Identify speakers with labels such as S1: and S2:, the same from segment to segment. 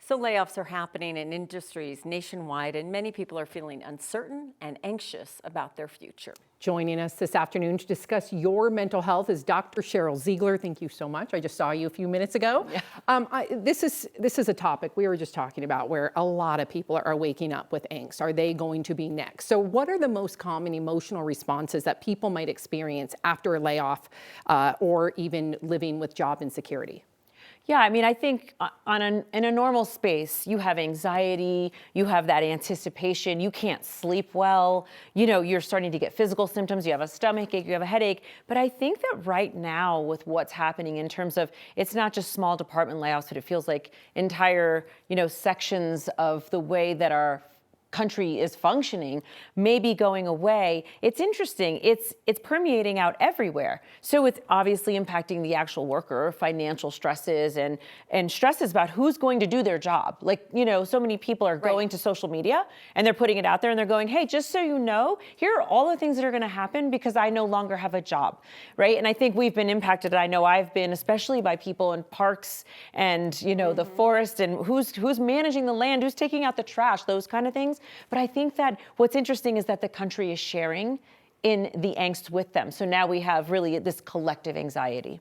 S1: So layoffs are happening in industries nationwide, and many people are feeling uncertain and anxious about their future.
S2: Joining us this afternoon to discuss your mental health is Dr. Sheryl Ziegler. Thank you so much. I just saw you a few minutes ago. Yeah. This is a topic we were just talking about where a lot of people are waking up with angst. Are they going to be next? So what are the most common emotional responses that people might experience after a layoff or even living with job insecurity?
S3: Yeah, I mean, I think in a normal space, you have anxiety, you have that anticipation, you can't sleep well, you know, you're starting to get physical symptoms, you have a stomach ache, you have a headache. But I think that right now with what's happening in terms of, it's not just small department layoffs, but it feels like entire, sections of the way that our country is functioning may be going away. It's interesting. It's permeating out everywhere. So it's obviously impacting the actual worker, financial stresses and stresses about who's going to do their job. Like, so many people are going to social media and they're putting it out there and they're going, hey, just so you know, here are all the things that are going to happen because I no longer have a job, right? And I think we've been impacted. I know I've been, especially by people in parks and, the forest and who's managing the land, who's taking out the trash, those kind of things. But I think that what's interesting is that the country is sharing in the angst with them. So now we have really this collective anxiety.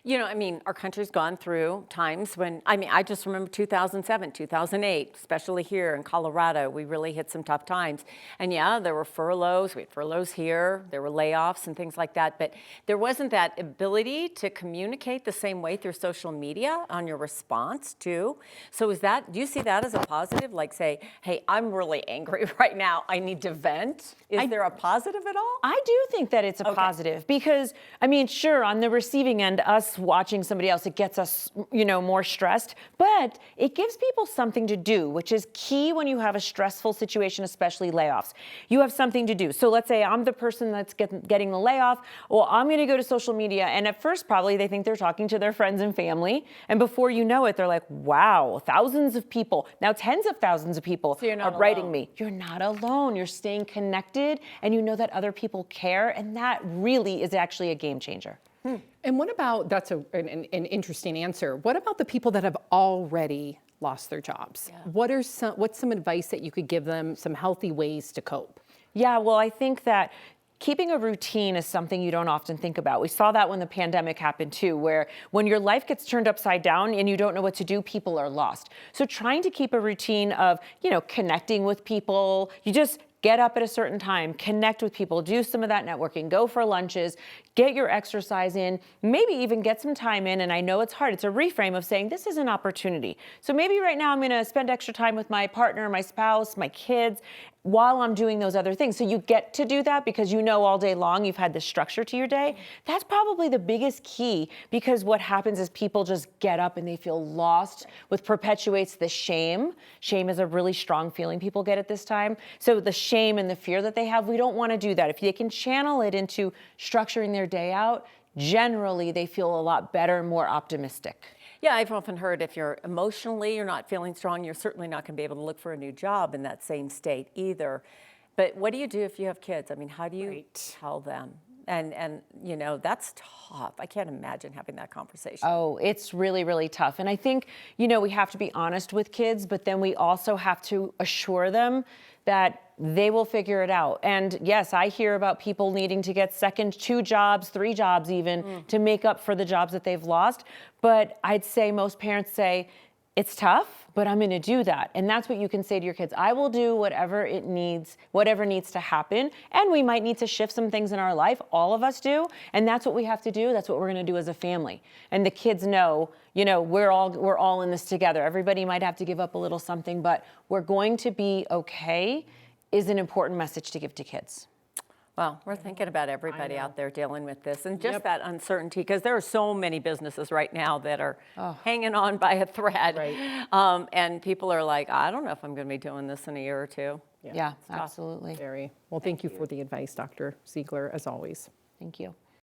S1: Our country's gone through times when, I just remember 2007, 2008, especially here in Colorado, we really hit some tough times. And yeah, there were furloughs, we had furloughs here, there were layoffs and things like that, but there wasn't that ability to communicate the same way through social media on your response too. So do you see that as a positive? Like say, hey, I'm really angry right now, I need to vent. Is there a positive at all?
S3: I do think that it's a positive because, sure, on the receiving end, us watching somebody else, it gets us, more stressed, but it gives people something to do, which is key when you have a stressful situation, especially layoffs. You have something to do. So let's say I'm the person that's getting the layoff. Well, I'm going to go to social media. And at first, probably they think they're talking to their friends and family. And before you know it, they're like, wow, thousands of people, now tens of thousands of people are writing me. You're not alone. You're staying connected and you know that other people care. And that really is actually a game changer.
S2: And what about, that's an interesting answer. What about the people that have already lost their jobs? Yeah. What's some advice that you could give them, some healthy ways to cope?
S3: Yeah, well, I think that keeping a routine is something you don't often think about. We saw that when the pandemic happened too, where when your life gets turned upside down and you don't know what to do, people are lost. So trying to keep a routine of, connecting with people, you just get up at a certain time, connect with people, do some of that networking, go for lunches, get your exercise in, maybe even get some time in. And I know it's hard. It's a reframe of saying this is an opportunity. So maybe right now I'm going to spend extra time with my partner, my spouse, my kids, while I'm doing those other things. So you get to do that because all day long you've had this structure to your day. That's probably the biggest key because what happens is people just get up and they feel lost, which perpetuates the shame. Shame is a really strong feeling people get at this time. So the shame and the fear that they have, we don't want to do that. If they can channel it into structuring their day out, generally they feel a lot better, more optimistic.
S1: Yeah, I've often heard if you're not feeling strong, you're certainly not going to be able to look for a new job in that same state either. But what do you do if you have kids? How do you tell them? And that's tough. I can't imagine having that conversation.
S3: Oh, it's really, really tough. And I think, we have to be honest with kids, but then we also have to assure them that they will figure it out. And yes, I hear about people needing to get 2 jobs, 3 jobs even to make up for the jobs that they've lost. But I'd say most parents say, it's tough, but I'm going to do that. And that's what you can say to your kids. I will do whatever needs to happen. And we might need to shift some things in our life. All of us do. And that's what we have to do. That's what we're going to do as a family. And the kids know, we're all in this together. Everybody might have to give up a little something, but we're going to be okay is an important message to give to kids.
S1: Well, we're thinking about everybody out there dealing with this and just that uncertainty, because there are so many businesses right now that are hanging on by a thread. Right. And people are like, I don't know if I'm going to be doing this in a year or two.
S3: Yeah, absolutely.
S2: Very. Well, thank you for the advice, Dr. Ziegler, as always.
S3: Thank you.